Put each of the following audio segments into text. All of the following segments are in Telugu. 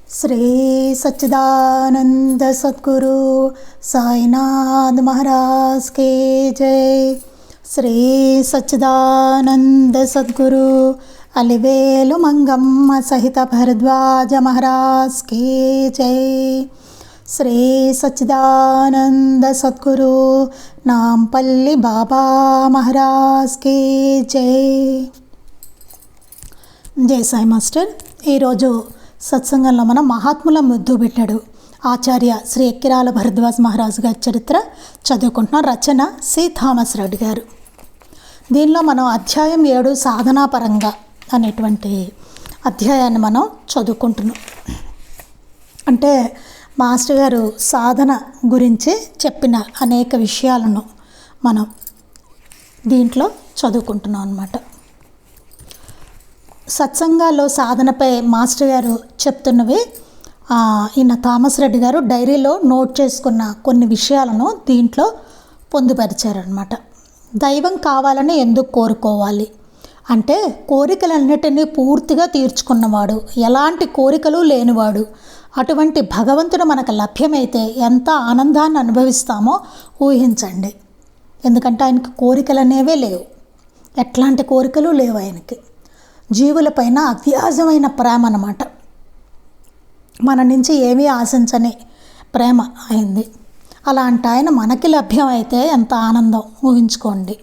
శ్రీ సచ్చిదానంద సద్గురు సాయినాథ్ మహారాజ్ కే జై. శ్రీ సచ్చిదానంద సద్గురు అలివేలు మంగమ్మ సహిత భరద్వాజ మహారాజ్ కే జై. శ్రీ సచ్చిదానంద సద్గురు నాంపల్లి బాబా మహారాజ్ కే జై. జై సాయి మాస్టర్. ఈరోజు సత్సంగంలో మనం మహాత్ముల ముద్దు బిడ్డడు ఆచార్య శ్రీ ఎక్కిరాల భరద్వాజ్ మహారాజు గారి చరిత్ర చదువుకుంటున్నాం. రచన సి థామస్ రెడ్డి గారు. దీనిలో మనం అధ్యాయం 7 సాధనాపరంగా అనేటువంటి అధ్యాయాన్ని మనం చదువుకుంటున్నాం. అంటే మాస్టర్ గారు సాధన గురించి చెప్పిన అనేక విషయాలను మనం దీంట్లో చదువుకుంటున్నాం అన్నమాట. సత్సంగాల్లో సాధనపై మాస్టర్ గారు చెప్తున్నవి ఈయన థామస్ రెడ్డి గారు డైరీలో నోట్ చేసుకున్న కొన్ని విషయాలను దీంట్లో పొందుపరిచారనమాట. దైవం కావాలని ఎందుకు కోరుకోవాలి అంటే, కోరికలన్నిటినీ పూర్తిగా తీర్చుకున్నవాడు, ఎలాంటి కోరికలు లేనివాడు. అటువంటి భగవంతుడు మనకు లభ్యమైతే ఎంత ఆనందాన్ని అనుభవిస్తామో ఊహించండి. ఎందుకంటే ఆయనకి కోరికలు అనేవే లేవు, ఎట్లాంటి కోరికలు లేవు ఆయనకి. జీవులపైన అత్యాజమైన ప్రేమ అన్నమాట. మన నుంచి ఏమీ ఆశించని ప్రేమ అయింది. అలాంటి ఆయన మనకి లభ్యమైతే ఎంత ఆనందం ఊహించుకోండి.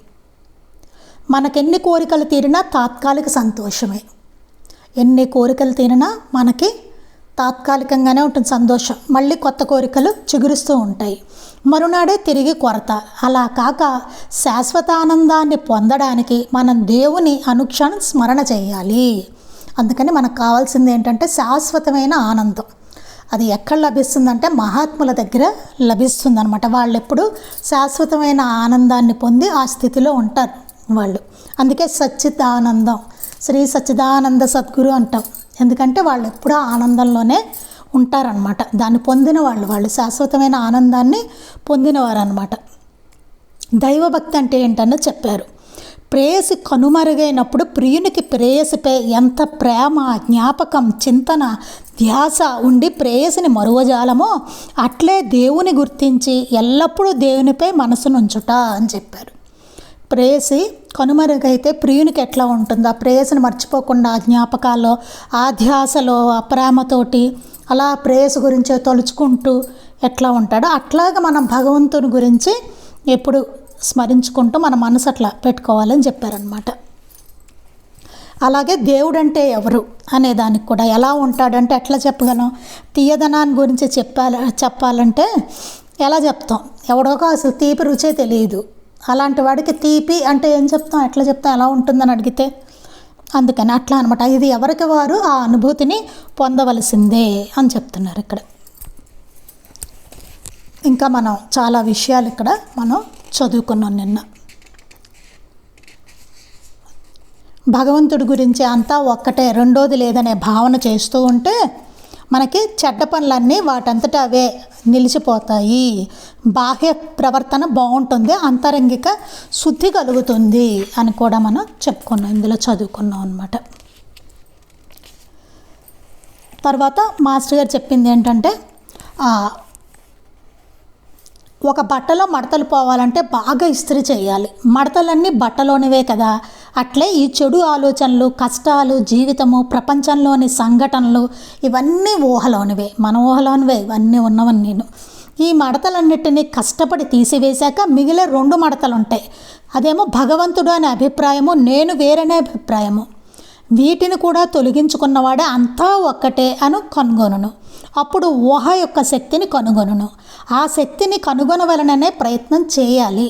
మనకెన్ని కోరికలు తీరినా తాత్కాలిక సంతోషమే. ఎన్ని కోరికలు తీరినా మనకి తాత్కాలికంగానే ఉంటుంది సంతోషం. మళ్ళీ కొత్త కోరికలు చిగురుస్తూ ఉంటాయి. మరునాడే తిరిగి కొరత. అలా కాక శాశ్వత ఆనందాన్ని పొందడానికి మనం దేవుని అనుక్షణం స్మరణ చేయాలి. అందుకని మనకు కావాల్సింది ఏంటంటే శాశ్వతమైన ఆనందం. అది ఎక్కడ లభిస్తుందంటే మహాత్ముల దగ్గర లభిస్తుందన్నమాట. వాళ్ళు ఎప్పుడు శాశ్వతమైన ఆనందాన్ని పొంది ఆ స్థితిలో ఉంటారు వాళ్ళు. అందుకే సచ్చిదానందం, శ్రీ సచ్చిదానంద సద్గురు అంటాం. ఎందుకంటే వాళ్ళు ఎప్పుడూ ఆనందంలోనే ఉంటారనమాట. దాన్ని పొందిన వాళ్ళు శాశ్వతమైన ఆనందాన్ని పొందినవారు అనమాట. దైవభక్తి అంటే ఏంటని చెప్పారు. ప్రేయసి కనుమరుగైనప్పుడు ప్రియునికి ప్రేయసిపై ఎంత ప్రేమ, జ్ఞాపకం, చింతన, ధ్యాస ఉండి ప్రేయసిని మరువజాలమో అట్లే దేవుని గుర్తించి ఎల్లప్పుడూ దేవునిపై మనసునుంచుట అని చెప్పారు. ప్రేయసి కనుమరుగైతే ప్రియునికి ఎట్లా ఉంటుందో, ఆ ప్రేయసిని మర్చిపోకుండా ఆ జ్ఞాపకాల్లో, ఆ ధ్యాసలో, ఆ ప్రేమతోటి అలా ప్రేయసి గురించే తలుచుకుంటూ ఎట్లా ఉంటాడో అట్లాగా మనం భగవంతుని గురించి ఎప్పుడు స్మరించుకుంటూ మన మనసు అట్లా పెట్టుకోవాలని చెప్పారనమాట. అలాగే దేవుడంటే ఎవరు అనే దానికి కూడా ఎలా ఉంటాడంటే ఎట్లా చెప్పగలం. తీయదనాన్ని గురించి చెప్పాలంటే ఎలా చెప్తాం? ఎవడోకో అసలు తీపి రుచే తెలియదు. అలాంటి వాడికి తీపి అంటే ఏం చెప్తాం, ఎట్లా చెప్తాం, ఎలా ఉంటుందని అడిగితే. అందుకని అట్లా అనమాట. ఇది ఎవరికి వారు ఆ అనుభూతిని పొందవలసిందే అని చెప్తున్నారు ఇక్కడ. ఇంకా మనం చాలా విషయాలు ఇక్కడ మనం చదువుకున్నాం నిన్న. భగవంతుడి గురించి అంతా ఒక్కటే, రెండోది లేదనే భావన చేస్తూ ఉంటే మనకి చెడ్డ పనులన్నీ వాటంతటా అవే నిలిచిపోతాయి. బాహ్య ప్రవర్తన బాగుంటుంది, అంతరంగిక శుద్ధి కలుగుతుంది అని కూడా మనం చెప్పుకున్నాం, ఇందులో చదువుకున్నాం అన్నమాట. తర్వాత మాస్టర్ గారు చెప్పింది ఏంటంటే, ఒక బట్టలో మడతలు పోవాలంటే బాగా ఇస్త్రీ చేయాలి. మడతలన్నీ బట్టలోనివే కదా. అట్లే ఈ చెడు ఆలోచనలు, కష్టాలు, జీవితము, ప్రపంచంలోని సంఘటనలు ఇవన్నీ ఊహలోనివే, మన ఊహలోనివే ఇవన్నీ ఉన్నవని నేను. ఈ మడతలన్నిటినీ కష్టపడి తీసివేశాక మిగిలే 2 మడతలు ఉంటాయి. అదేమో భగవంతుడు అనే అభిప్రాయము, నేను వేరనే అభిప్రాయము. వీటిని కూడా తొలగించుకున్నవాడే అంతా ఒక్కటే అని కనుగొనును. అప్పుడు ఊహ యొక్క శక్తిని కనుగొనును. ఆ శక్తిని కనుగొనవలననే ప్రయత్నం చేయాలి.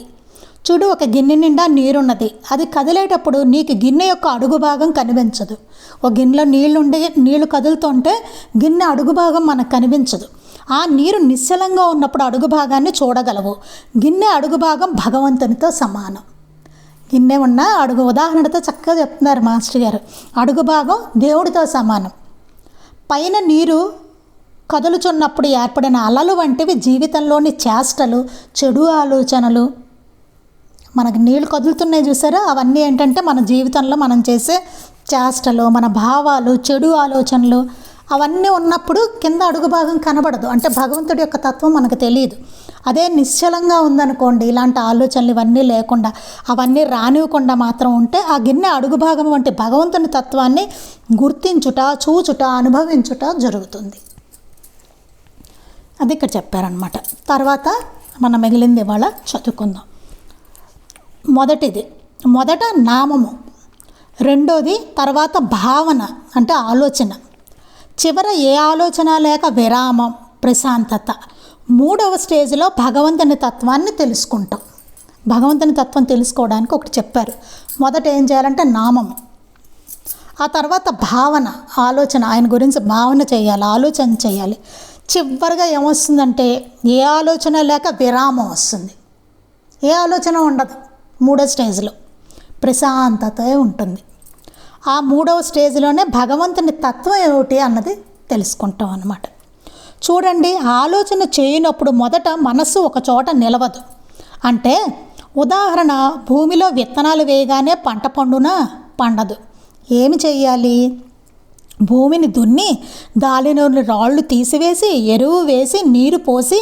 చూడు, ఒక గిన్నె నిండా నీరున్నది. అది కదిలేటప్పుడు నీకు గిన్నె యొక్క అడుగు భాగం కనిపించదు. ఒక గిన్నెలో నీళ్లు కదులుతుంటే గిన్నె అడుగు భాగం మనకు కనిపించదు. ఆ నీరు నిశ్చలంగా ఉన్నప్పుడు అడుగు భాగాన్ని చూడగలవు. గిన్నె అడుగు భాగం భగవంతునితో సమానం. గిన్నె ఉన్న అడుగు ఉదాహరణతో చక్కగా చెప్తున్నారు మాస్టర్ గారు. అడుగు భాగం దేవుడితో సమానం. పైన నీరు కదులుచున్నప్పుడు ఏర్పడిన అలలు వంటివి జీవితంలోని చేష్టలు, చెడు ఆలోచనలు. మనకు నీళ్ళు కదులుతున్నాయి చూసారా, అవన్నీ ఏంటంటే మన జీవితంలో మనం చేసే చేష్టలు, మన భావాలు, చెడు ఆలోచనలు అవన్నీ ఉన్నప్పుడు కింద అడుగు భాగం కనబడదు, అంటే భగవంతుడి యొక్క తత్వం మనకు తెలియదు. అదే నిశ్చలంగా ఉందనుకోండి, ఇలాంటి ఆలోచనలు ఇవన్నీ లేకుండా అవన్నీ రానివ్వకుండా మాత్రం ఉంటే ఆ గిన్నె అడుగు భాగం వంటి భగవంతుని తత్వాన్ని గుర్తించుట, చూచుట, అనుభవించుట జరుగుతుంది. అది ఇక్కడ చెప్పారనమాట. తర్వాత మనం మిగిలింది ఇవాళ చదువుకుందాం. మొదట నామము, రెండోది తర్వాత భావన అంటే ఆలోచన, చివర ఏ ఆలోచన లేక విరామం, ప్రశాంతత. మూడవ స్టేజ్లో భగవంతుని తత్వాన్ని తెలుసుకుంటాం. భగవంతుని తత్వం తెలుసుకోవడానికి ఒకటి చెప్పారు. మొదట ఏం చేయాలంటే నామము, ఆ తర్వాత భావన, ఆలోచన, ఆయన గురించి భావన చేయాలి, ఆలోచన చేయాలి. చివరిగా ఏమొస్తుందంటే ఏ ఆలోచన లేక విరామం వస్తుంది. ఏ ఆలోచన ఉండదు మూడో స్టేజ్లో, ప్రశాంతత ఉంటుంది. ఆ మూడవ స్టేజ్లోనే భగవంతుని తత్వం ఏమిటి అన్నది తెలుసుకుంటాం అన్నమాట. చూడండి, ఆలోచన చేయనప్పుడు మొదట మనస్సు ఒక చోట నిలవదు. అంటే ఉదాహరణ, భూమిలో విత్తనాలు వేయగానే పంట పండదు. ఏమి చెయ్యాలి? భూమిని దున్ని దానిలోని రాళ్ళు తీసివేసి ఎరువు వేసి నీరు పోసి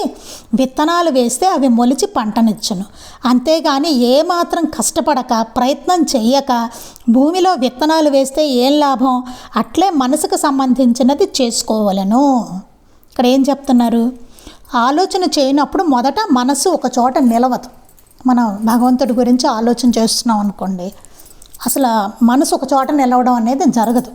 విత్తనాలు వేస్తే అవి మొలిచి పంటనిచ్చును. అంతేగాని ఏమాత్రం కష్టపడక ప్రయత్నం చెయ్యక భూమిలో విత్తనాలు వేస్తే ఏం లాభం? అట్లే మనసుకు సంబంధించినది చేసుకోవలను. ఇక్కడ ఏం చెప్తున్నారు? ఆలోచన చేయనప్పుడు మొదట మనసు ఒక చోట నిలవదు. మనం భగవంతుడి గురించి ఆలోచన చేస్తున్నాం అనుకోండి, అసలు మనసు ఒక చోట నిలవడం అనేది జరగదు.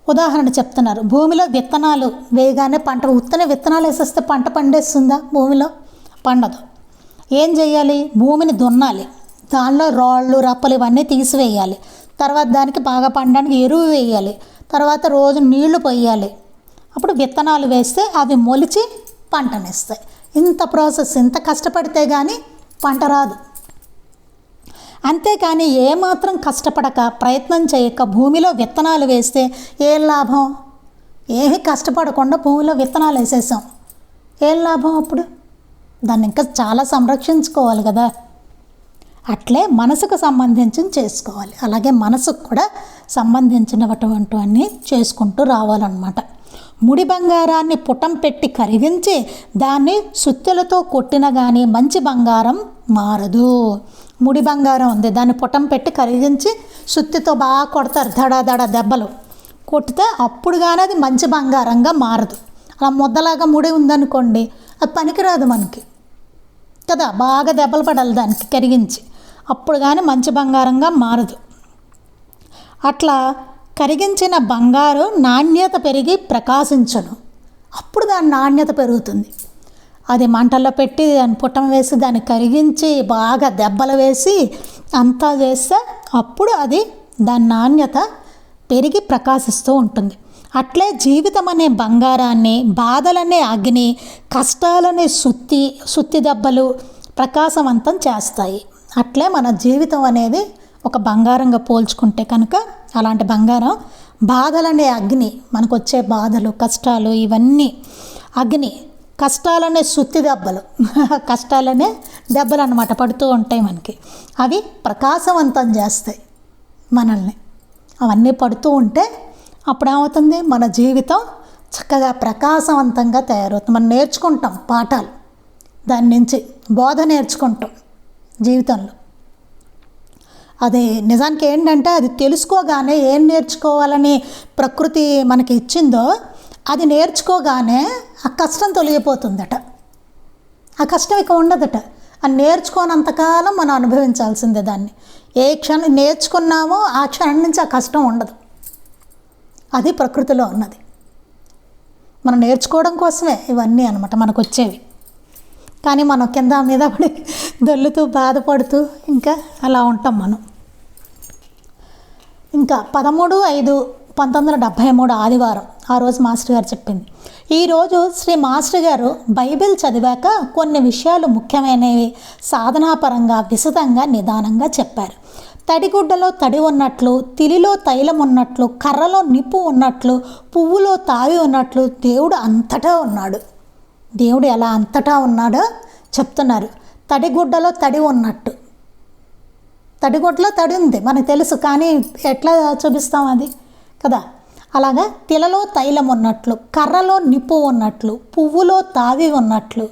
ఉదాహరణ చెప్తున్నారు, భూమిలో విత్తనాలు వేయగానే ఉత్తనే విత్తనాలు వేసేస్తే పంట పండేస్తుందా? భూమిలో పండదు. ఏం చేయాలి? భూమిని దున్నాలి, దానిలో రాళ్ళు రప్పలు ఇవన్నీ తీసివేయాలి, తర్వాత దానికి బాగా పండడానికి ఎరువు వేయాలి, తర్వాత రోజు నీళ్లు పోయాలి, అప్పుడు విత్తనాలు వేస్తే అవి మొలిచి పంటనిస్తాయి. ఇంత ప్రాసెస్, ఇంత కష్టపడితే కానీ పంట రాదు. అంతేకాని ఏమాత్రం కష్టపడక ప్రయత్నం చేయక భూమిలో విత్తనాలు వేస్తే ఏం లాభం? ఏమీ కష్టపడకుండా భూమిలో విత్తనాలు వేసేసాం, ఏం లాభం? అప్పుడు దాన్ని ఇంకా చాలా సంరక్షించుకోవాలి కదా. అట్లే మనసుకు సంబంధించిన చేసుకోవాలి. అలాగే మనసుకు కూడా సంబంధించినటువంటివన్నీ చేసుకుంటూ రావాలన్నమాట. ముడి బంగారాన్ని పుటం పెట్టి కరిగించి దాన్ని సుత్తెలతో కొట్టిన కానీ మంచి బంగారం మారదు. ముడి బంగారం ఉంది, దాన్ని పుటం పెట్టి కరిగించి సుత్తితో బాగా కొడతారు, దడ దెబ్బలు కొట్టితే అప్పుడు కానీ అది మంచి బంగారంగా మారదు. అలా ముద్దలాగా ముడి ఉందనుకోండి, అది పనికిరాదు మనకి కదా. బాగా దెబ్బలు పడాలి దానికి కరిగించి, అప్పుడు కానీ మంచి బంగారంగా మారదు. అట్లా కరిగించిన బంగారు నాణ్యత పెరిగి ప్రకాశించను, అప్పుడు దాని నాణ్యత పెరుగుతుంది. అది మంటల్లో పెట్టి దాన్ని పుటం వేసి దాన్ని కరిగించి బాగా దెబ్బలు వేసి అంతా చేస్తే అప్పుడు అది దాని నాణ్యత పెరిగి ప్రకాశిస్తూ ఉంటుంది. అట్లే జీవితం అనే బంగారాన్ని బాధలనే అగ్ని, కష్టాలనే సుత్తి దెబ్బలు ప్రకాశవంతం చేస్తాయి. అట్లే మన జీవితం అనేది ఒక బంగారంగా పోల్చుకుంటే కనుక అలాంటి బంగారం బాధలనే అగ్ని, మనకు వచ్చే బాధలు కష్టాలు ఇవన్నీ అగ్ని, కష్టాలనే సుత్తి దెబ్బలు కష్టాలనే దెబ్బలు అన్నమాట పడుతూ ఉంటాయి మనకి, అవి ప్రకాశవంతం చేస్తాయి మనల్ని. అవన్నీ పడుతూ ఉంటే అప్పుడు ఏమవుతుంది? మన జీవితం చక్కగా ప్రకాశవంతంగా తయారవుతుంది. మనం నేర్చుకుంటాం పాఠాలు, దాని నుంచి బోధ నేర్చుకుంటాం జీవితంలో. అది నిజానికి ఏంటంటే అది తెలుసుకోగానే ఏం నేర్చుకోవాలని ప్రకృతి మనకి ఇచ్చిందో అది నేర్చుకోగానే ఆ కష్టం తొలగిపోతుందట. ఆ కష్టం ఇక ఉండదట. అది నేర్చుకోనంతకాలం మనం అనుభవించాల్సిందే దాన్ని. ఏ క్షణం నేర్చుకున్నామో ఆ క్షణం నుంచి ఆ కష్టం ఉండదు. అది ప్రకృతిలో ఉన్నది. మనం నేర్చుకోవడం కోసమే ఇవన్నీ అన్నమాట మనకు వచ్చేవి. కానీ మనం కింద మీద పడి దొల్లుతూ బాధపడుతూ ఇంకా అలా ఉంటాం మనం. ఇంకా 13/5/1973 ఆదివారం ఆ రోజు మాస్టర్ గారు చెప్పింది. ఈరోజు శ్రీ మాస్టర్ గారు బైబిల్ చదివాక కొన్ని విషయాలు ముఖ్యమైనవి సాధనాపరంగా విశదంగా నిదానంగా చెప్పారు. తడిగుడ్డలో తడి ఉన్నట్లు, తిలిలో తైలం ఉన్నట్లు, కర్రలో నిప్పు ఉన్నట్లు, పువ్వులో తావి ఉన్నట్లు దేవుడు అంతటా ఉన్నాడు. దేవుడు ఎలా అంతటా ఉన్నాడో చెప్తున్నారు. తడిగుడ్డలో తడి ఉన్నట్టు, తడిగుడ్డలో తడి ఉంది మనకు తెలుసు, కానీ ఎట్లా చూపిస్తాం అది కదా. అలాగా తిలలో తైలం ఉన్నట్లు, కర్రలో నిప్పు ఉన్నట్లు, పువ్వులో తావి ఉన్నట్లు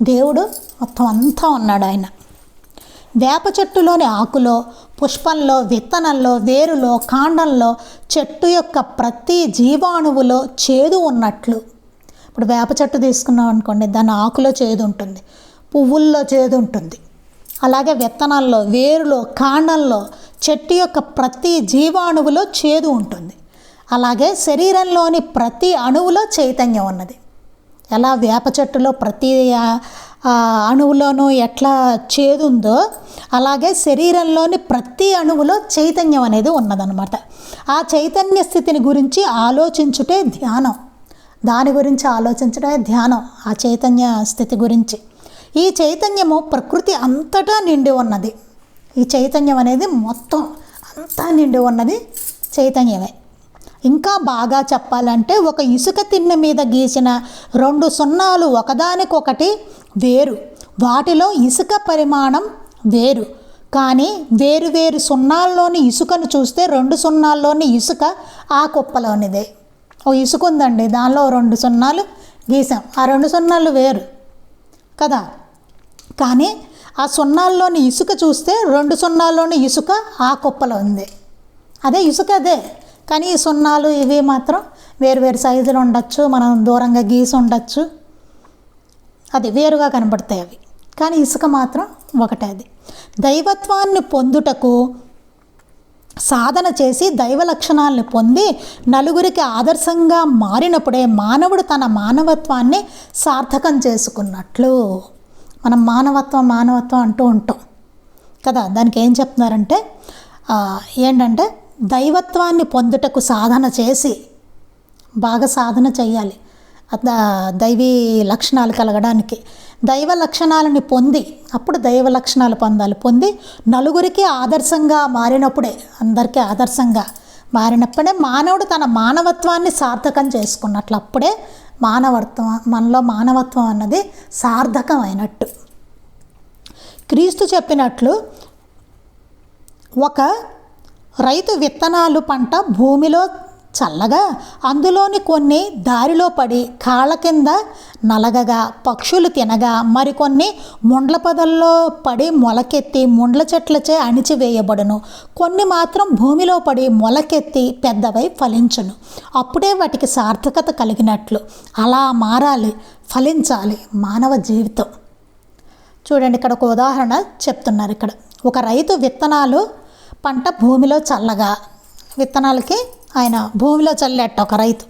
దేవుడు మొత్తం అంతా ఉన్నాడు ఆయన. వేప చెట్టులోని ఆకులో, పుష్పంలో, విత్తనంలో, వేరులో, కాండంలో, చెట్టు యొక్క ప్రతి జీవాణువులో చేదు ఉన్నట్లు. ఇప్పుడు వేప చెట్టు తీసుకున్నాం అనుకోండి, దాని ఆకులో చేదు ఉంటుంది, పువ్వుల్లో చేదు ఉంటుంది. అలాగే విత్తనాల్లో, వేరులో, కాండంలో, చెట్టు యొక్క ప్రతి జీవాణువులో చేదు ఉంటుంది. అలాగే శరీరంలోని ప్రతి అణువులో చైతన్యం ఉన్నది. ఎలా వేప చెట్టులో ప్రతి అణువులోనూ ఎట్లా చేదు ఉందో, అలాగే శరీరంలోని ప్రతి అణువులో చైతన్యం అనేది ఉన్నదన్నమాట. ఆ చైతన్య స్థితిని గురించి ఆలోచించుటే ధ్యానం. దాని గురించి ఆలోచించడమే ధ్యానం, ఆ చైతన్య స్థితి గురించి. ఈ చైతన్యము ప్రకృతి అంతటా నిండి ఉన్నది. ఈ చైతన్యం అనేది మొత్తం అంతా నిండి ఉన్నది చైతన్యమే. ఇంకా బాగా చెప్పాలంటే ఒక ఇసుక తిన్నె మీద గీసిన 2 సున్నాలు ఒకదానికొకటి వేరు. వాటిలో ఇసుక పరిమాణం వేరు, కానీ వేరు సున్నాల్లోని ఇసుకను చూస్తే 2 సున్నాల్లోని ఇసుక ఆ కుప్పలోనిదే. ఓ ఇసుక ఉందండి, దానిలో 2 సున్నాలు గీసాం, ఆ 2 సున్నాలు వేరు కదా. కానీ ఆ సున్నాల్లోని ఇసుక చూస్తే 2 సున్నాల్లోని ఇసుక ఆ కుప్పలో ఉంది. అదే ఇసుక అదే, కానీ ఈ సున్నాలు ఇవి మాత్రం వేరు సైజులు ఉండొచ్చు, మనం దూరంగా గీసి ఉండొచ్చు, అది వేరుగా కనబడతాయి అవి, కానీ ఇసుక మాత్రం ఒకటే. అది దైవత్వాన్ని పొందుటకు సాధన చేసి దైవ లక్షణాలను పొంది నలుగురికి ఆదర్శంగా మారినప్పుడే మానవుడు తన మానవత్వాన్ని సార్థకం చేసుకున్నట్లు. మనం మానవత్వం అంటూ ఉంటాం కదా. దానికి ఏం చెప్తున్నారంటే ఏంటంటే దైవత్వాన్ని పొందుటకు సాధన చేసి, బాగా సాధన చేయాలి దైవీ లక్షణాలు కలగడానికి. దైవ లక్షణాలని పొంది, అప్పుడు దైవ లక్షణాలు పొందాలి. పొంది నలుగురికి ఆదర్శంగా మారినప్పుడే, అందరికీ ఆదర్శంగా మారినప్పుడే మానవుడు తన మానవత్వాన్ని సార్థకం చేసుకున్నట్లు. అప్పుడే మనలో మానవత్వం అన్నది సార్థకమైనట్టు. క్రీస్తు చెప్పినట్లు ఒక రైతు విత్తనాలు పంట భూమిలో చల్లగా, అందులోని కొన్ని దారిలో పడి కాళ్ళ కింద నలగగా, పక్షులు తినగా, మరికొన్ని ముండ్ల పొదల్లో పడి మొలకెత్తి ముండ్ల చెట్లచే అణిచివేయబడును. కొన్ని మాత్రం భూమిలో పడి మొలకెత్తి పెద్దవై ఫలించును. అప్పుడే వాటికి సార్థకత కలిగినట్లు. అలా మారాలి, ఫలించాలి మానవ జీవితం. చూడండి, ఇక్కడ ఒక ఉదాహరణ చెప్తున్నారు. ఇక్కడ ఒక రైతు విత్తనాలు పంట భూమిలో చల్లగా, విత్తనాలకి ఆయన భూమిలో చల్లేట ఒక రైతు.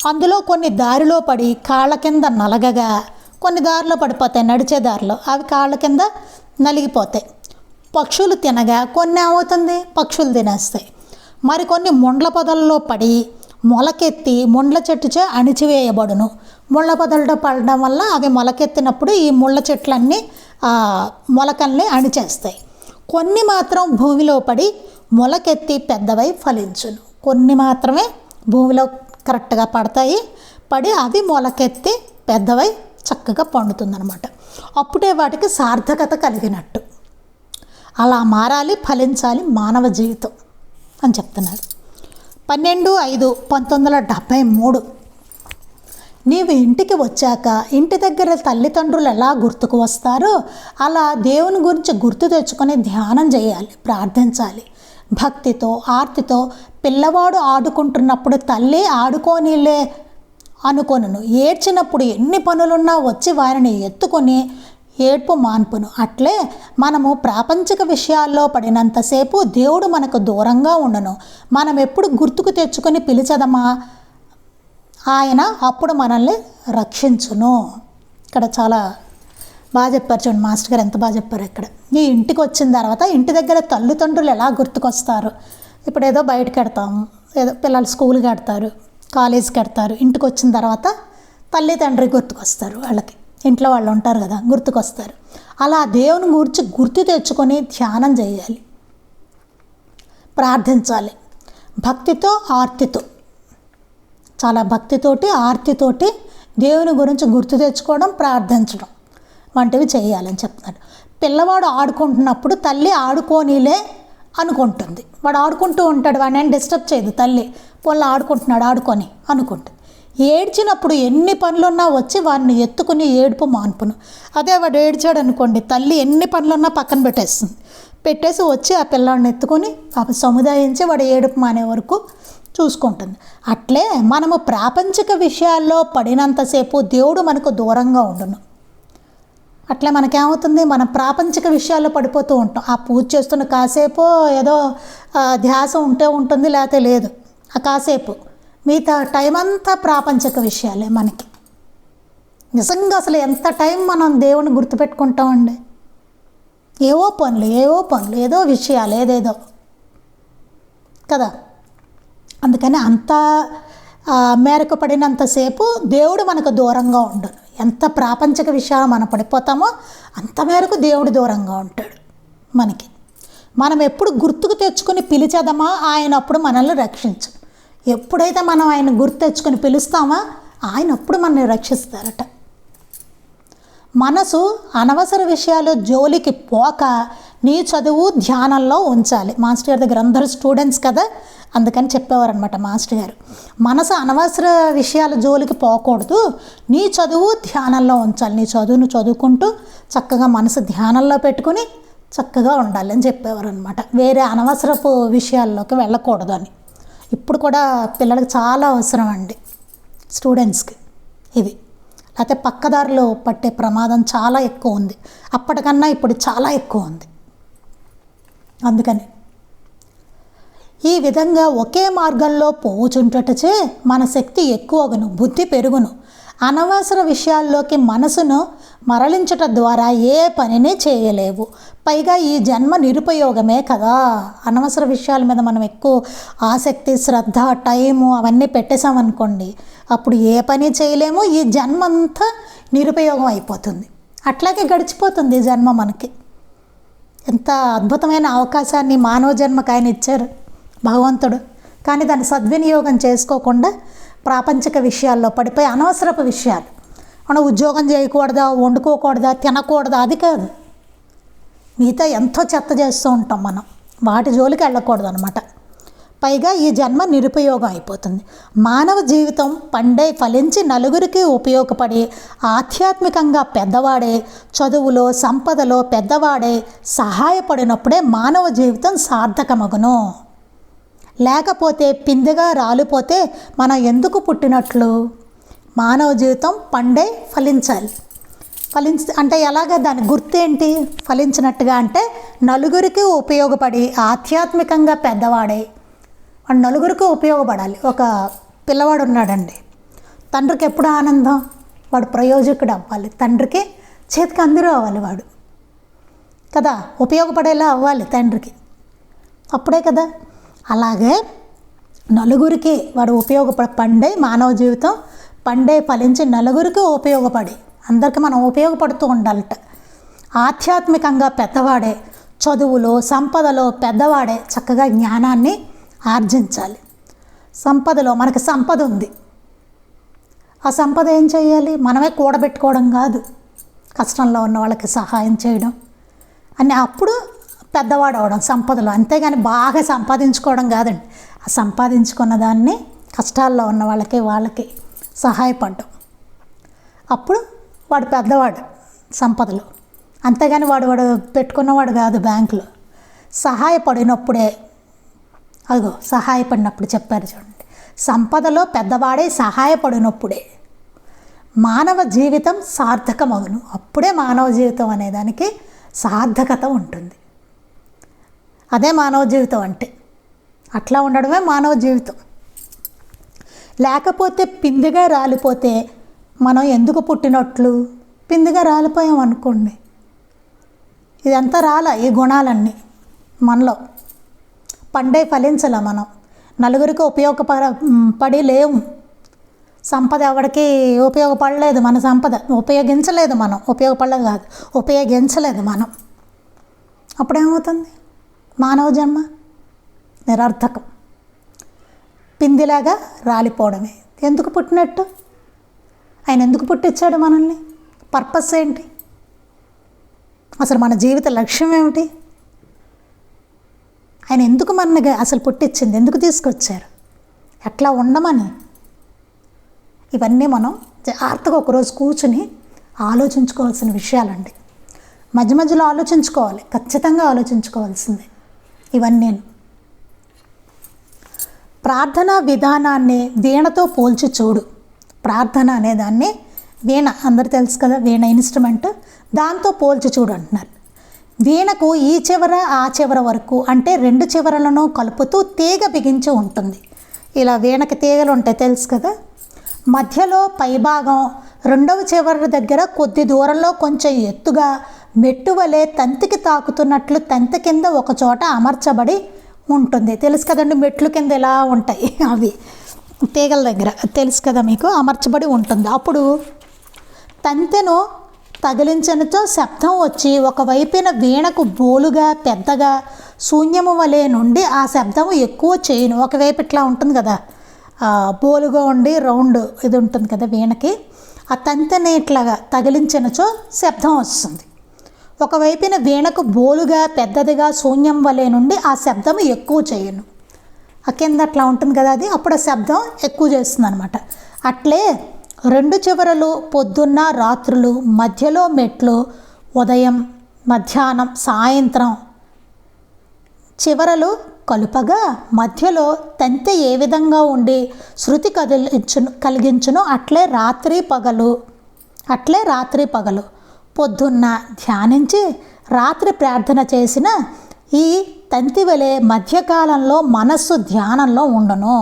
అందులో కొన్ని దారిలో పడి కాళ్ళ కింద నలగగా, కొన్ని దారిలో పడిపోతాయి, నడిచే దారిలో అవి కాళ్ళ కింద నలిగిపోతాయి. పక్షులు తినగా, కొన్ని ఏమవుతుంది, పక్షులు తినేస్తాయి. మరికొన్ని ముండ్ల పొదల్లో పడి మొలకెత్తి ముండ్ల చెట్టుచే అణిచివేయబడును. ముళ్ళ పొదల్లో పడడం వల్ల అవి మొలకెత్తినప్పుడు ఈ ముళ్ళ చెట్లన్నీ మొలకల్ని అణిచేస్తాయి. కొన్ని మాత్రం భూమిలో పడి మొలకెత్తి పెద్దవై ఫలించును. కొన్ని మాత్రమే భూమిలో కరెక్ట్గా పడతాయి, పడి అవి మొలకెత్తి పెద్దవై చక్కగా పండుతుందన్నమాట. అప్పుడే వాటికి సార్థకత కలిగినట్టు. అలా మారాలి, ఫలించాలి మానవ జీవితం అని చెప్తున్నారు. 12/5/1973 నీవు ఇంటికి వచ్చాక ఇంటి దగ్గర తల్లిదండ్రులు ఎలా గుర్తుకు వస్తారో అలా దేవుని గురించి గుర్తు తెచ్చుకొని ధ్యానం చేయాలి, ప్రార్థించాలి. భక్తితో, ఆర్తితో పిల్లవాడు ఆడుకుంటున్నప్పుడు తల్లి ఆడుకోనిలే అనుకొనును. ఏడ్చినప్పుడు ఎన్ని పనులున్నా వచ్చి వారిని ఎత్తుకొని ఏడ్పు మాన్పును. అట్లే మనము ప్రాపంచిక విషయాల్లో పడినంతసేపు దేవుడు మనకు దూరంగా ఉండను. మనం ఎప్పుడు గుర్తుకు తెచ్చుకొని పిలిచదమా, ఆయన అప్పుడు మనల్ని రక్షించును. ఇక్కడ చాలా బాగా చెప్పారు చూడండి, మాస్టర్ గారు ఎంత బాగా చెప్పారు. ఇక్కడ నీ ఇంటికి వచ్చిన తర్వాత ఇంటి దగ్గర తల్లిదండ్రులు ఎలా గుర్తుకొస్తారు. ఇప్పుడు ఏదో బయటకు వెడతాము, ఏదో పిల్లలు స్కూల్కి వెడతారు, కాలేజీకి వెడతారు. ఇంటికి వచ్చిన తర్వాత తల్లి తండ్రి గుర్తుకొస్తారు, వాళ్ళకి ఇంట్లో వాళ్ళు ఉంటారు కదా, గుర్తుకొస్తారు. అలా దేవుని గురించి గుర్తు తెచ్చుకొని ధ్యానం చేయాలి, ప్రార్థించాలి. భక్తితో, ఆర్తితో, చాలా భక్తితోటి, ఆర్తితోటి దేవుని గురించి గుర్తు తెచ్చుకోవడం, ప్రార్థించడం వంటివి చేయాలని చెప్తున్నాడు. పిల్లవాడు ఆడుకుంటున్నప్పుడు తల్లి ఆడుకోనిలే అనుకుంటుంది. వాడు ఆడుకుంటూ ఉంటాడు, వాడిని ఏం డిస్టర్బ్ చేయదు తల్లి, పొల్ల ఆడుకుంటున్నాడు ఆడుకొని అనుకుంటుంది. ఏడ్చినప్పుడు ఎన్ని పనులున్నా వచ్చి వాడిని ఎత్తుకుని ఏడుపు మాన్పును. అదే వాడు ఏడ్చాడు అనుకోండి, తల్లి ఎన్ని పనులున్నా పక్కన పెట్టేసి వచ్చి ఆ పిల్లాడిని ఎత్తుకొని సముదాయించి వాడు ఏడుపు మానే వరకు చూసుకుంటుంది. అట్లే మనము ప్రాపంచిక విషయాల్లో పడినంతసేపు దేవుడు మనకు దూరంగా ఉండును. అట్లే మనకేమవుతుంది, మనం ప్రాపంచిక విషయాల్లో పడిపోతూ ఉంటాం. ఆ పూజ చేస్తున్న కాసేపు ఏదో ధ్యాస ఉంటే ఉంటుంది, లేకపోతే లేదు. ఆ కాసేపు మిగతా టైం అంతా ప్రాపంచిక విషయాలే మనకి. నిజంగా అసలు ఎంత టైం మనం దేవుని గుర్తుపెట్టుకుంటామండి. ఏవో పనులు ఏదో విషయాలు ఏదేదో కదా. అందుకని అంత మేరకు పడినంతసేపు దేవుడు మనకు దూరంగా ఉండడు. ఎంత ప్రాపంచిక విషయాలు మనం పడిపోతామో అంత మేరకు దేవుడు దూరంగా ఉంటాడు మనకి. మనం ఎప్పుడు గుర్తుకు తెచ్చుకొని పిలిచేదమా ఆయన అప్పుడు మనల్ని రక్షించు. ఎప్పుడైతే మనం ఆయన గుర్తు తెచ్చుకొని పిలుస్తామో ఆయన అప్పుడు మనల్ని రక్షిస్తారట. మనసు అనవసర విషయాలు జోలికి పోక నీ చదువు ధ్యానంలో ఉంచాలి. మాస్టర్ గారి దగ్గర అందరూ స్టూడెంట్స్ కదా, అందుకని చెప్పేవారనమాట మాస్టర్ గారు. మనసు అనవసర విషయాల జోలికి పోకూడదు, నీ చదువు ధ్యానంలో ఉంచాలి. నీ చదువును చదువుకుంటూ చక్కగా మనసు ధ్యానంలో పెట్టుకుని చక్కగా ఉండాలి అని చెప్పేవారు అనమాట. వేరే అనవసరపు విషయాల్లోకి వెళ్ళకూడదు అని. ఇప్పుడు కూడా పిల్లలకి చాలా అవసరం అండి, స్టూడెంట్స్కి ఇది. లేకపోతే పక్కదారిలో పట్టే ప్రమాదం చాలా ఎక్కువ ఉంది, అప్పటికన్నా ఇప్పుడు చాలా ఎక్కువ ఉంది. అందుకని ఈ విధంగా ఒకే మార్గంలో పోవుచుంటచే మన శక్తి ఎక్కువగును, బుద్ధి పెరుగును. అనవసర విషయాల్లోకి మనసును మరలించట ద్వారా ఏ పనిని చేయలేవు. పైగా ఈ జన్మ నిరుపయోగమే కదా. అనవసర విషయాల మీద మనం ఎక్కువ ఆసక్తి, శ్రద్ధ, టైము అవన్నీ పెట్టేశామనుకోండి, అప్పుడు ఏ పని చేయలేము. ఈ జన్మ అంతా నిరుపయోగం అయిపోతుంది. అట్లాగే గడిచిపోతుంది ఈ జన్మ మనకి. ఎంత అద్భుతమైన అవకాశాన్ని మానవ జన్మకు ఆయన ఇచ్చారు భగవంతుడు. కానీ దాన్ని సద్వినియోగం చేసుకోకుండా ప్రాపంచిక విషయాల్లో పడిపోయి అనవసరపు విషయాలు, మనం ఉద్యోగం చేయకూడదా, వండుకోకూడదా, తినకూడదా, అది కాదు. మిగతా ఎంతో చెత్త చేస్తూ ఉంటాం మనం, వాటి జోలికి వెళ్ళకూడదు అనమాట. పైగా ఈ జన్మ నిరుపయోగం అయిపోతుంది. మానవ జీవితం పండే ఫలించి నలుగురికి ఉపయోగపడి ఆధ్యాత్మికంగా పెద్దవాడే, చదువులో సంపదలో పెద్దవాడే సహాయపడినప్పుడే మానవ జీవితం సార్థకమగును. లేకపోతే పిందెగా రాలిపోతే మనం ఎందుకు పుట్టినట్లు? మానవ జీవితం పండే ఫలించాలి. అంటే ఎలాగ, దాని గుర్తేంటి? ఫలించినట్టుగా అంటే నలుగురికి ఉపయోగపడి ఆధ్యాత్మికంగా పెద్దవాడే, వాడు నలుగురికి ఉపయోగపడాలి. ఒక పిల్లవాడు ఉన్నాడండి, తండ్రికి ఎప్పుడు ఆనందం, వాడు ప్రయోజకుడు అవ్వాలి, తండ్రికి చేతికి అందరూ అవ్వాలి వాడు కదా, ఉపయోగపడేలా అవ్వాలి తండ్రికి, అప్పుడే కదా. అలాగే నలుగురికి వాడు పండే మానవ జీవితం పండే ఫలించి నలుగురికి ఉపయోగపడి అందరికీ మనం ఉపయోగపడుతూ ఉండాలట. ఆధ్యాత్మికంగా పెద్దవాడే, చదువులో సంపదలో పెద్దవాడే చక్కగా జ్ఞానాన్ని ఆర్జించాలి. సంపదలో మనకి సంపద ఉంది, ఆ సంపద ఏం చేయాలి? మనమే కూడబెట్టుకోవడం కాదు, కష్టంలో ఉన్న వాళ్ళకి సహాయం చేయడం అని, అప్పుడు పెద్దవాడు అవడం సంపదలో. అంతేగాని బాగా సంపాదించుకోవడం కాదండి. ఆ సంపాదించుకున్న దాన్ని కష్టాల్లో ఉన్న వాళ్ళకి సహాయపడడం, అప్పుడు వాడు పెద్దవాడు సంపదలో. అంతేగాని వాడు పెట్టుకున్నవాడు కాదు బ్యాంకులో. సహాయపడినప్పుడే, అదిగో సహాయపడినప్పుడు చెప్పారు చూడండి, సంపదలో పెద్దవాడే సహాయపడినప్పుడే మానవ జీవితం సార్థకమగును. అప్పుడే మానవ జీవితం అనేదానికి సార్థకత ఉంటుంది. అదే మానవ జీవితం అంటే, అట్లా ఉండడమే మానవ జీవితం. లేకపోతే పిందిగా రాలిపోతే మనం ఎందుకు పుట్టినట్లు? పిందిగా రాలిపోయాం అనుకోండి, ఇదంతా రాలా, ఈ గుణాలన్నీ మనలో పండే ఫలించలే, మనం నలుగురికి ఉపయోగపడి లేవు. సంపద ఎవరికి ఉపయోగపడలేదు, మన సంపద ఉపయోగించలేదు మనం, ఉపయోగపడలేదు కాదు, ఉపయోగించలేదు మనం. అప్పుడేమవుతుంది? మానవ జన్మ నిరర్థకం, పిందిలాగా రాలిపోవడమే. ఎందుకు పుట్టినట్టు? ఆయన ఎందుకు పుట్టించాడు మనల్ని? పర్పస్ ఏంటి? అసలు మన జీవిత లక్ష్యం ఏమిటి? ఆయన ఎందుకు మనకి అసలు పుట్టించింది, ఎందుకు తీసుకొచ్చారు, ఎట్లా ఉండమని, ఇవన్నీ మనం జాగ్రత్తగా ఒకరోజు కూర్చుని ఆలోచించుకోవాల్సిన విషయాలండి. మధ్య మధ్యలో ఆలోచించుకోవాలి, ఖచ్చితంగా ఆలోచించుకోవాల్సిందే ఇవన్నీ. ప్రార్థన విధానాన్ని వీణతో పోల్చి చూడు. ప్రార్థన అనేదాన్ని వీణ, అందరు తెలుసు కదా, వీణ ఇన్స్ట్రుమెంట్, దాంతో పోల్చి చూడు అంటున్నారు. వీణకు ఈ చివర ఆ చివర వరకు అంటే 2 చివరలను కలుపుతూ తీగ బిగించి ఉంటుంది. ఇలా వీణకి తీగలు ఉంటాయి తెలుసు కదా. మధ్యలో పైభాగం 2వ చివర దగ్గర కొద్ది దూరంలో కొంచెం ఎత్తుగా మెట్టు వలె తంతికి తాకుతున్నట్లు తంతి కింద ఒక చోట అమర్చబడి ఉంటుంది. తెలుసు కదండి, మెట్లు కింద ఇలా ఉంటాయి అవి తీగల దగ్గర, తెలుసు కదా మీకు, అమర్చబడి ఉంటుంది. అప్పుడు తంతెను తగిలించనితో శబ్దం వచ్చి ఒకవైపున వీణకు బోలుగా పెద్దగా శూన్యము వలె నుండి ఆ శబ్దము ఎక్కువ చేయను. ఒకవైపు ఇట్లా ఉంటుంది కదా, బోలుగా ఉండి రౌండ్ ఇది ఉంటుంది కదా వీణకి, ఆ తంతెని ఇట్లాగా తగిలించినచో శబ్దం వస్తుంది. ఒకవైపున వీణకు బోలుగా పెద్దదిగా శూన్యం వలె నుండి ఆ శబ్దము ఎక్కువ చేయను. ఆ కింద అట్లా ఉంటుంది కదా, అది అప్పుడు ఆ శబ్దం ఎక్కువ చేస్తుంది అనమాట. అట్లే 2 చివరలు పొద్దున్న రాత్రులు, మధ్యలో మెట్లు ఉదయం మధ్యాహ్నం సాయంత్రం చివరలు కలుపగా మధ్యలో తంతె ఏ విధంగా ఉండి శృతి కలిగించును అట్లే రాత్రి పగలు పొద్దున్న ధ్యానించి రాత్రి ప్రార్థన చేసిన ఈ తంతి వలె మధ్యకాలంలో మనస్సు ధ్యానంలో ఉండను.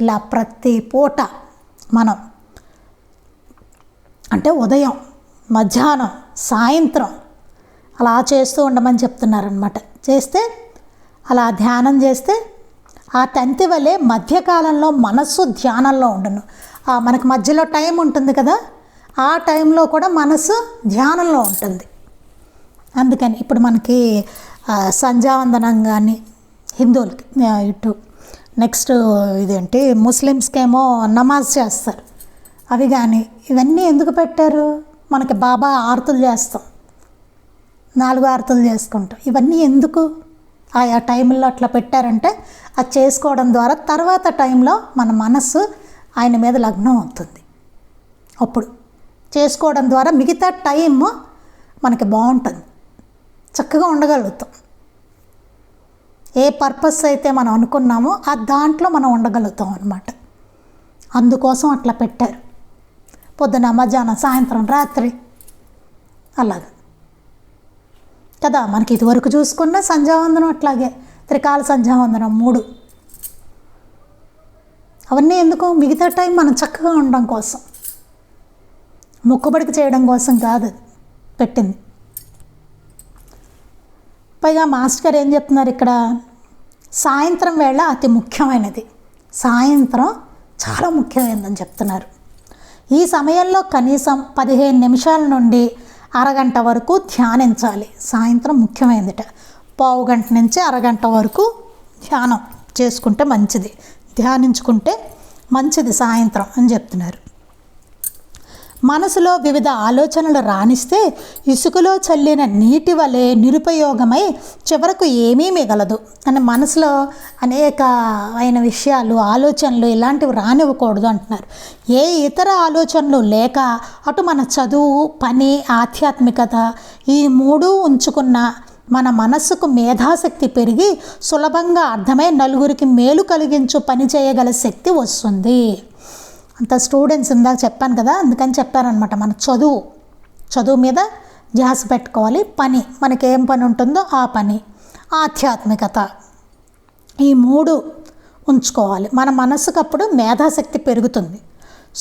ఇలా ప్రతి పూట మనం అంటే ఉదయం మధ్యాహ్నం సాయంత్రం అలా చేస్తూ ఉండమని చెప్తున్నారనమాట. చేస్తే అలా ధ్యానం చేస్తే ఆ తంతి వలె మధ్యకాలంలో మనస్సు ధ్యానంలో ఉండను. మనకు మధ్యలో టైం ఉంటుంది కదా, ఆ టైంలో కూడా మనస్సు ధ్యానంలో ఉంటుంది. అందుకని ఇప్పుడు మనకి సంధ్యావందనం కానీ హిందువులకి ఇటు నెక్స్ట్ ఇదేంటి ముస్లిమ్స్కి ఏమో నమాజ్ చేస్తారు, అవి కానీ ఇవన్నీ ఎందుకు పెట్టారు, మనకి బాబా ఆరతులు చేస్తాం, 4 ఆరతులు చేసుకుంటాం, ఇవన్నీ ఎందుకు ఆయా టైంలో అట్లా పెట్టారంటే అది చేసుకోవడం ద్వారా తర్వాత టైంలో మన మనస్సు ఆయన మీద లగ్నం అవుతుంది. అప్పుడు చేసుకోవడం ద్వారా మిగతా టైం మనకి బాగుంటుంది, చక్కగా ఉండగలుగుతాం. ఏ పర్పస్ అయితే మనం అనుకున్నామో ఆ దాంట్లో మనం ఉండగలుగుతాం అన్నమాట. అందుకోసం అట్లా పెట్టారు, పొద్దున మధ్యాహ్నం సాయంత్రం రాత్రి అలాగా కదా. మనకి ఇదివరకు చూసుకున్న సంధ్యావందనం అట్లాగే, త్రికాల సంధ్యావందనం 3, అవన్నీ ఎందుకు, మిగతా టైం మనం చక్కగా ఉండడం కోసం, మొక్కుబడికి చేయడం కోసం కాదు పెట్టింది. పైగా మాస్టర్ గారు ఏం చెప్తున్నారు ఇక్కడ, సాయంత్రం వేళ అతి ముఖ్యమైనది, సాయంత్రం చాలా ముఖ్యమైనదని చెప్తున్నారు. ఈ సమయంలో కనీసం 15 నిమిషాల నుండి అరగంట వరకు ధ్యానించాలి. సాయంత్రం ముఖ్యమైనదిట, పావు గంట నుంచి అరగంట వరకు ధ్యానం చేసుకుంటే మంచిది, ధ్యానించుకుంటే మంచిది సాయంత్రం అని చెప్తున్నారు. మనసులో వివిధ ఆలోచనలు రాణిస్తే ఇసుకలో చల్లిన నీటి వలె నిరుపయోగమై చివరకు ఏమీ మిగలదు అని, మనసులో అనేకమైన విషయాలు ఆలోచనలు ఇలాంటివి రానివ్వకూడదు అంటున్నారు. ఏ ఇతర ఆలోచనలు లేక అటు మన చదువు పని ఆధ్యాత్మికత ఈ 3 ఉంచుకున్న మన మనస్సుకు మేధాశక్తి పెరిగి సులభంగా అర్థమై నలుగురికి మేలు కలిగించు పని చేయగల శక్తి వస్తుంది. అంత స్టూడెంట్స్ ఇందాక చెప్పాను కదా, అందుకని చెప్పారనమాట. మన చదువు మీద ధ్యాస పెట్టుకోవాలి, పని మనకి ఏం పని ఉంటుందో ఆ పని, ఆధ్యాత్మికత, ఈ 3 ఉంచుకోవాలి. మన మనసుకు అప్పుడు మేధాశక్తి పెరుగుతుంది,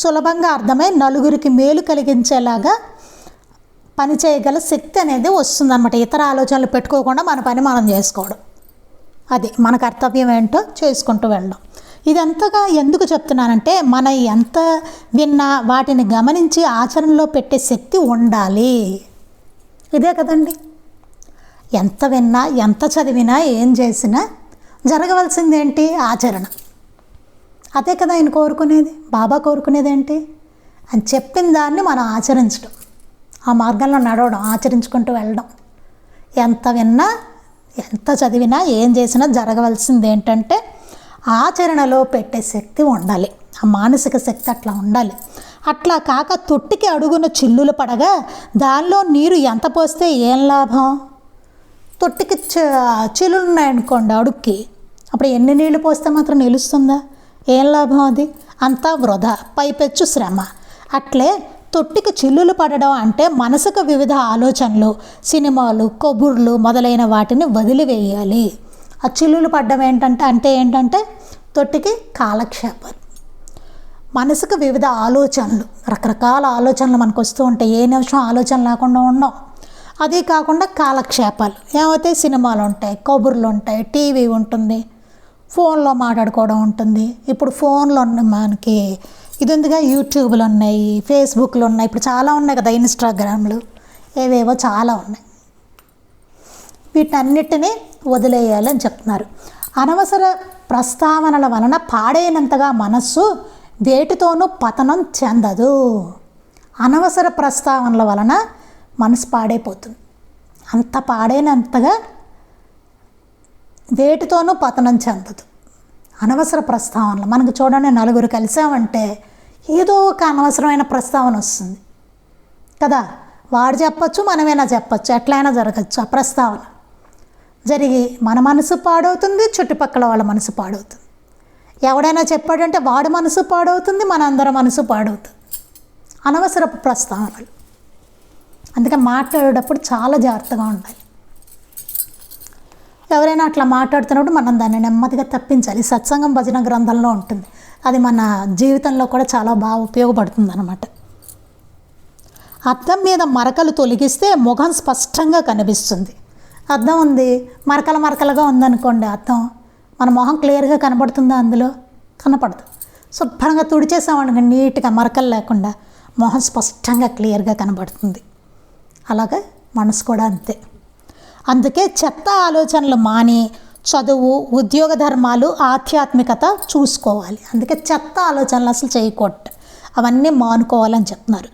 సులభంగా అర్థమై నలుగురికి మేలు కలిగించేలాగా పని చేయగల శక్తి అనేది వస్తుందన్నమాట. ఇతర ఆలోచనలు పెట్టుకోకుండా మన పని మనం చేసుకోవడం, అది మన కర్తవ్యం ఏంటో చేసుకుంటూ వెళ్ళడం. ఇదంతగా ఎందుకు చెప్తున్నానంటే, మన ఎంత విన్నా వాటిని గమనించి ఆచరణలో పెట్టే శక్తి ఉండాలి. ఇదే కదండి, ఎంత విన్నా ఎంత చదివినా ఏం చేసినా జరగవలసింది ఏంటి, ఆచరణ. అదే కదా ఆయన కోరుకునేది, బాబా కోరుకునేది ఏంటి అని చెప్పిన దాన్ని మనం ఆచరించడం, ఆ మార్గంలో నడవడం, ఆచరించుకుంటూ వెళ్ళడం. ఎంత విన్నా ఎంత చదివినా ఏం చేసినా జరగవలసింది ఏంటంటే ఆచరణలో పెట్టే శక్తి ఉండాలి. ఆ మానసిక శక్తి అట్లా ఉండాలి. అట్లా కాక తొట్టికి అడుగున చిల్లులు పడగా దానిలో నీరు ఎంత పోస్తే ఏం లాభం? తొట్టికి చిల్లులు ఉన్నాయనుకోండి అడుక్కి, అప్పుడు ఎన్ని నీళ్లు పోస్తే మాత్రం నిలుస్తుందా? ఏం లాభం? అది అంతా వృధా, పైపెచ్చు శ్రమ. అట్లే తొట్టికి చిల్లులు పడడం అంటే మనసుకు వివిధ ఆలోచనలు, సినిమాలు, కబుర్లు మొదలైన వాటిని వదిలివేయాలి. ఆ చిల్లులు పడ్డం ఏంటంటే తొట్టికి కాలక్షేపాలు. మనసుకు వివిధ ఆలోచనలు, రకరకాల ఆలోచనలు మనకు వస్తూ ఉంటాయి. ఏ నిమిషం ఆలోచన లేకుండా ఉన్నాం. అదే కాకుండా కాలక్షేపాలు ఏమైతే సినిమాలు ఉంటాయి, కబుర్లు ఉంటాయి, టీవీ ఉంటుంది, ఫోన్లో మాట్లాడుకోవడం ఉంటుంది. ఇప్పుడు ఫోన్లో మనకి ఇది ఉందిగా, యూట్యూబ్లు ఉన్నాయి, ఫేస్బుక్లు ఉన్నాయి, ఇప్పుడు చాలా ఉన్నాయి కదా, ఇన్స్టాగ్రామ్లు, ఏవేవో చాలా ఉన్నాయి. వీటన్నిటినీ వదిలేయాలని చెప్తున్నారు. అనవసర ప్రస్తావనల వలన పాడైనంతగా మనస్సు వేటితోనూ పతనం చెందదు. అనవసర ప్రస్తావనల వలన మనసు పాడైపోతుంది. అంత పాడైనంతగా వేటితోనూ పతనం చెందదు. అనవసర ప్రస్తావనలు మనకు చూడండి, నలుగురు కలిసామంటే ఏదో ఒక అనవసరమైన ప్రస్తావన వస్తుంది కదా. వాడు చెప్పచ్చు, మనమైనా చెప్పచ్చు, ఎట్లయినా జరగచ్చు. ఆ ప్రస్తావన జరిగి మన మనసు పాడవుతుంది, చుట్టుపక్కల వాళ్ళ మనసు పాడవుతుంది. ఎవడైనా చెప్పాడంటే వాడి మనసు పాడవుతుంది, మన అందరి మనసు పాడవుతుంది. అనవసర ప్రస్తావనలు. అందుకే మాట్లాడేటప్పుడు చాలా జాగ్రత్తగా ఉండాలి. ఎవరైనా అట్లా మాట్లాడుతున్నప్పుడు మనం దాన్ని నెమ్మదిగా తప్పించాలి. సత్సంగం భజన గ్రంథంలో ఉంటుంది. అది మన జీవితంలో కూడా చాలా బాగా ఉపయోగపడుతుంది అన్నమాట. అద్దం మీద మరకలు తొలగిస్తే ముఖం స్పష్టంగా కనిపిస్తుంది. అద్దం ఉంది, మరకలుగా ఉందనుకోండి అద్దం, మన మొహం క్లియర్గా కనబడుతుందా? అందులో కనపడదు. శుభ్రంగా తుడిచేసామనుకోండి, నీట్గా మరకలు లేకుండా మొహం స్పష్టంగా క్లియర్గా కనబడుతుంది. అలాగే మనసు కూడా అంతే. అందుకే చెత్త ఆలోచనలు మాని చదువు, ఉద్యోగ ధర్మాలు, ఆధ్యాత్మికత చూసుకోవాలి. అందుకే చెత్త ఆలోచనలు అసలు చేయకూడదు, అవన్నీ మానుకోవాలని చెప్తున్నారు.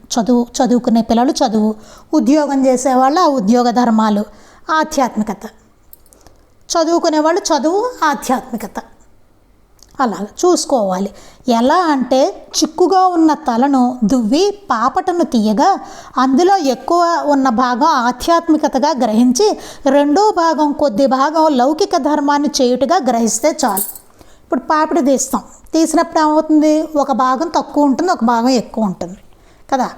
చదువుకునే పిల్లలు చదువు, ఉద్యోగం చేసేవాళ్ళు ఆ ఉద్యోగ ధర్మాలు, ఆధ్యాత్మికత, చదువుకునేవాళ్ళు చదువు, ఆధ్యాత్మికత అలా చూసుకోవాలి. ఎలా అంటే చిక్కుగా ఉన్న తలను దువ్వి పాపటను తీయగా అందులో ఎక్కువ ఉన్న భాగం ఆధ్యాత్మికతగా గ్రహించి రెండో భాగం కొద్ది భాగం లౌకిక ధర్మాన్ని చేయుటగా గ్రహిస్తే చాలు. ఇప్పుడు పాపిడి తీస్తాం, తీసినప్పుడు ఏమవుతుంది? ఒక భాగం తక్కువ ఉంటుంది, ఒక భాగం ఎక్కువ ఉంటుంది కదా.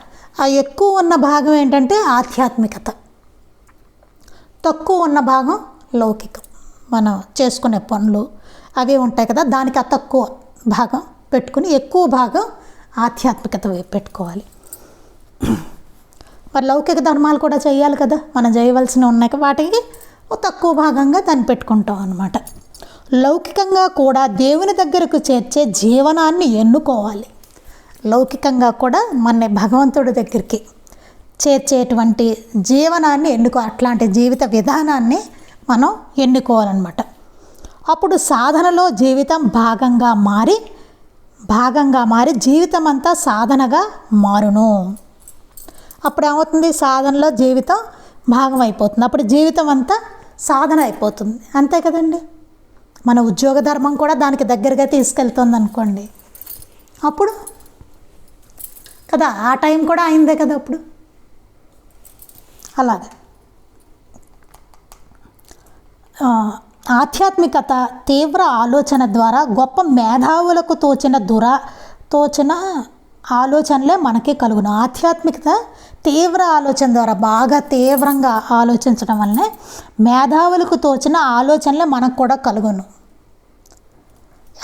ఆ ఎక్కువ ఉన్న భాగం ఏంటంటే ఆధ్యాత్మికత, తక్కువ ఉన్న భాగం లౌకికం, మనం చేసుకునే పనులు అవి ఉంటాయి కదా, దానికి ఆ తక్కువ భాగం పెట్టుకుని ఎక్కువ భాగం ఆధ్యాత్మికత పెట్టుకోవాలి. మరి లౌకిక ధర్మాలు కూడా చేయాలి కదా, మనం చేయవలసినవి ఉన్నాయి, వాటికి తక్కువ భాగంగా దాన్ని పెట్టుకుంటాం అన్నమాట. లౌకికంగా కూడా దేవుని దగ్గరకు చేర్చే జీవనాన్ని ఎన్నుకోవాలి. లౌకికంగా కూడా మన భగవంతుడి దగ్గరికి చేర్చేటువంటి జీవనాన్ని అట్లాంటి జీవిత విధానాన్ని మనం ఎన్నుకోవాలన్నమాట. అప్పుడు సాధనలో జీవితం భాగంగా మారి జీవితం అంతా సాధనగా మారును. అప్పుడు ఏమవుతుంది? సాధనలో జీవితం భాగం అయిపోతుంది, అప్పుడు జీవితం అంతా సాధన అయిపోతుంది. అంతే కదండి. మన ఉద్యోగ ధర్మం కూడా దానికి దగ్గరగా తీసుకెళ్తుంది అనుకోండి, అప్పుడు కదా ఆ టైం కూడా అయిందే కదా అప్పుడు. అలాగే ఆధ్యాత్మికత తీవ్ర ఆలోచన ద్వారా గొప్ప మేధావులకు తోచిన ఆలోచనలే మనకి కలుగును. ఆధ్యాత్మికత తీవ్ర ఆలోచన ద్వారా బాగా తీవ్రంగా ఆలోచించడం వల్లనే మేధావులకు తోచిన ఆలోచనలే మనకు కూడా కలుగును.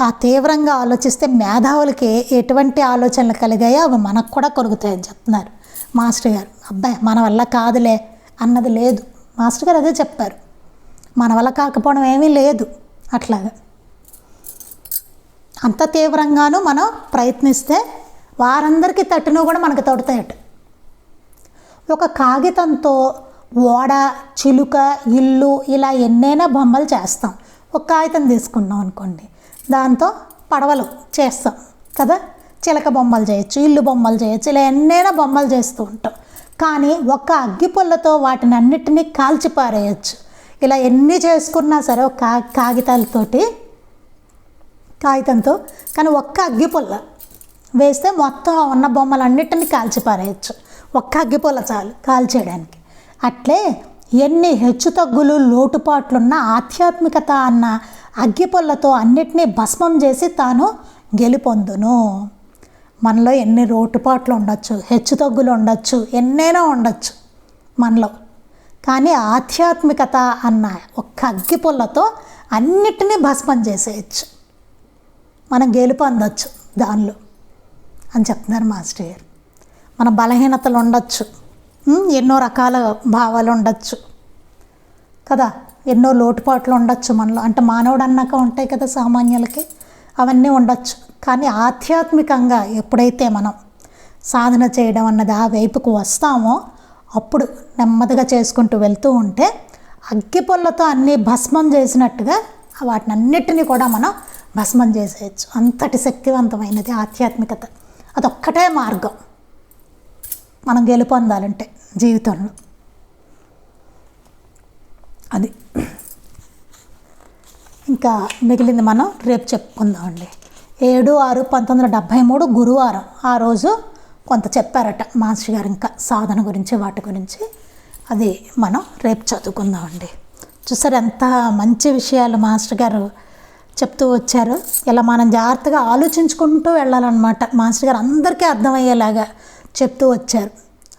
ఆ తీవ్రంగా ఆలోచిస్తే మేధావులకి ఎటువంటి ఆలోచనలు కలిగాయో అవి మనకు కూడా కలుగుతాయని చెప్తున్నారు మాస్టర్ గారు. అబ్బాయి మన వల్ల కాదులే అన్నది లేదు, మాస్టర్ గారు అదే చెప్పారు. మన వల్ల కాకపోవడం ఏమీ లేదు. అట్లాగా అంత తీవ్రంగానూ మనం ప్రయత్నిస్తే వారందరికీ తట్టినవి కూడా మనకు తొడతాయట. ఒక కాగితంతో ఓడ, చిలుక, ఇల్లు ఇలా ఎన్నైనా బొమ్మలు చేస్తాం. ఒక కాగితం తీసుకున్నాం అనుకోండి, దాంతో పడవలు చేస్తాం కదా, చిలక బొమ్మలు చేయొచ్చు, ఇల్లు బొమ్మలు చేయొచ్చు, ఇలా ఎన్నైనా బొమ్మలు చేస్తూ ఉంటాం. కానీ ఒక్క అగ్గిపుల్లతో వాటిని అన్నిటినీ కాల్చిపారేయచ్చు. ఇలా ఎన్ని చేసుకున్నా సరే ఒక కాగితంతో, కానీ ఒక్క అగ్గిపుల్ల వేస్తే మొత్తం ఉన్న బొమ్మలన్నిటిని కాల్చిపారేయచ్చు. ఒక్క అగ్గిపుల్ల చాలు కాల్చేయడానికి. అట్లే ఎన్ని హెచ్చుతగ్గులు లోటుపాట్లున్న ఆధ్యాత్మికత అన్న అగ్గిపుల్లతో అన్నిటినీ భస్మం చేసి తాను గెలుపొందును. మనలో ఎన్ని లోటుపాట్లు ఉండొచ్చు, హెచ్చుతగ్గులు ఉండొచ్చు, ఎన్నైనా ఉండొచ్చు మనలో, కానీ ఆధ్యాత్మికత అన్న ఒక్క అగ్గిపుల్లతో అన్నిటినీ భస్మం చేసేయచ్చు, మనం గెలుపొందొచ్చు దానిలో అని చెప్తున్నారు మాస్టర్ గారు. మన బలహీనతలు ఉండొచ్చు, ఎన్నో రకాల భావాలు ఉండొచ్చు కదా, ఎన్నో లోటుపాట్లు ఉండొచ్చు మనలో. అంటే మానవుడు అన్నాక ఉంటాయి కదా సామాన్యులకి, అవన్నీ ఉండొచ్చు. కానీ ఆధ్యాత్మికంగా ఎప్పుడైతే మనం సాధన చేయడం అన్నది ఆ వైపుకు వస్తామో అప్పుడు నెమ్మదిగా చేసుకుంటూ వెళ్తూ ఉంటే అగ్గిపుల్లతో అన్నీ భస్మం చేసినట్టుగా వాటిని అన్నిటినీ కూడా మనం భస్మం చేసేయచ్చు. అంతటి శక్తివంతమైనది ఆధ్యాత్మికత. అదొక్కటే మార్గం మనం గెలుపొందాలంటే జీవితంలో. అది ఇంకా మిగిలింది మనం రేపు చెప్పుకుందామండి. 7/6/1973 గురువారం ఆ రోజు కొంత చెప్పారట మాస్టర్ గారు, ఇంకా సాధన గురించి వాటి గురించి. అది మనం రేపు చదువుకుందామండి. చూసారు ఎంత మంచి విషయాలు మాస్టర్ గారు చెప్తూ వచ్చారు. ఇలా మనం జాగ్రత్తగా ఆలోచించుకుంటూ వెళ్ళాలన్నమాట. మాస్టర్ గారు అందరికీ అర్థమయ్యేలాగా చెప్తూ వచ్చారు.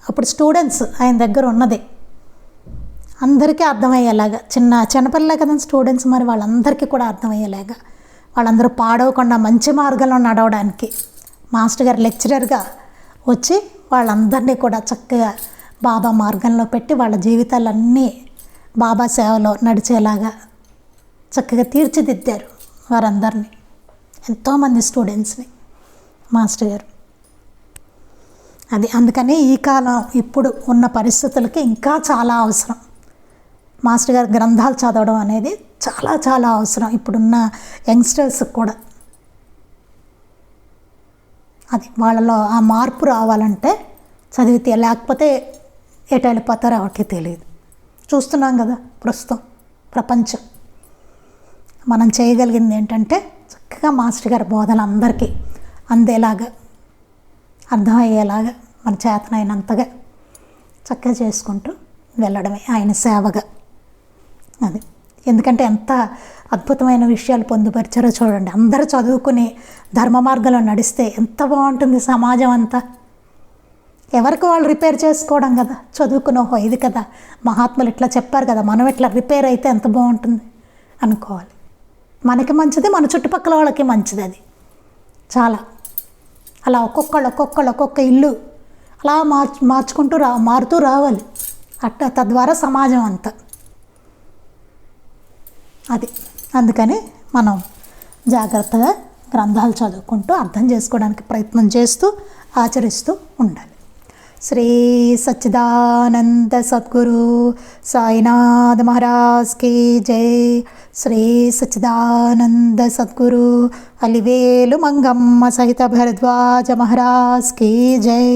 అప్పుడు స్టూడెంట్స్ ఆయన దగ్గర ఉన్నది అందరికీ అర్థమయ్యేలాగా, చిన్నపిల్లలే కదా స్టూడెంట్స్, మరి వాళ్ళందరికీ కూడా అర్థమయ్యేలాగా, వాళ్ళందరూ పాడవకుండా మంచి మార్గంలో నడవడానికి మాస్టర్ గారు లెక్చరర్గా వచ్చి వాళ్ళందరినీ కూడా చక్కగా బాబా మార్గంలో పెట్టి వాళ్ళ జీవితాలన్నీ బాబా సేవలో నడిచేలాగా చక్కగా తీర్చిదిద్దారు వారందరినీ, ఎంతోమంది స్టూడెంట్స్ని మాస్టర్ గారు. అది అందుకని ఈ కాలం ఇప్పుడు ఉన్న పరిస్థితులకి ఇంకా చాలా అవసరం మాస్టర్ గారి గ్రంథాలు చదవడం అనేది చాలా చాలా అవసరం ఇప్పుడున్న యంగ్స్టర్స్కి కూడా. అది వాళ్ళలో ఆ మార్పు రావాలంటే చదివితే, లేకపోతే ఎటు వెళ్ళిపోతారో ఎవరికి తెలియదు. చూస్తున్నాం కదా ప్రస్తుతం ప్రపంచం. మనం చేయగలిగింది ఏంటంటే చక్కగా మాస్టర్ గారి బోధన అందరికీ అందేలాగా, అర్థమయ్యేలాగా మన చేతనైనంతగా చక్కగా చేసుకుంటూ వెళ్ళడమే ఆయన సేవగా. అది ఎందుకంటే ఎంత అద్భుతమైన విషయాలు పొందుపరిచారో చూడండి. అందరూ చదువుకుని ధర్మ మార్గంలో నడిస్తే ఎంత బాగుంటుంది సమాజం అంతా. ఎవరికి వాళ్ళు రిపేర్ చేసుకోవడం కదా, చదువుకుని ఓహో ఇది కదా మహాత్ములు ఇట్లా చెప్పారు కదా, మనం ఇట్లా రిపేర్ అయితే ఎంత బాగుంటుంది అనుకోవాలి. మనకి మంచిది, మన చుట్టుపక్కల వాళ్ళకి మంచిది. అది చాలా అలా ఒక్కొక్క ఇల్లు అలా మార్చుకుంటూ మారుతూ రావాలి. తద్వారా సమాజం అంతా. అది అందుకని మనం జాగ్రత్తగా గ్రంథాలు చదువుకుంటూ అర్థం చేసుకోవడానికి ప్రయత్నం చేస్తూ ఆచరిస్తూ ఉండాలి. శ్రీ సచ్చిదానంద సద్గురు సాయినాథ్ మహారాజ్ కీ జై. శ్రీ సచ్చిదానంద సద్గురు అలివేలు మంగమ్మ సహిత భరద్వాజ మహారాజ్ కీ జై.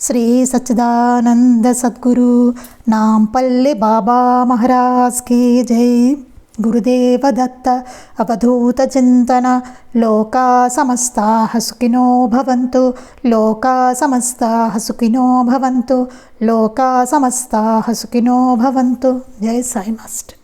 శ్రీ సచ్చిదానంద సద్గురు నాంపల్లి బాబా మహారాజ్ కీ జై. గురుదేవ దత్త అవధూత చింతన. లోకా సమస్తాః సుఖినో భవంతు. లోకా సమస్తాః సుఖినో భవంతు. లోకా సమస్తాః సుఖినో భవంతు. జై సాయి మాస్టర్.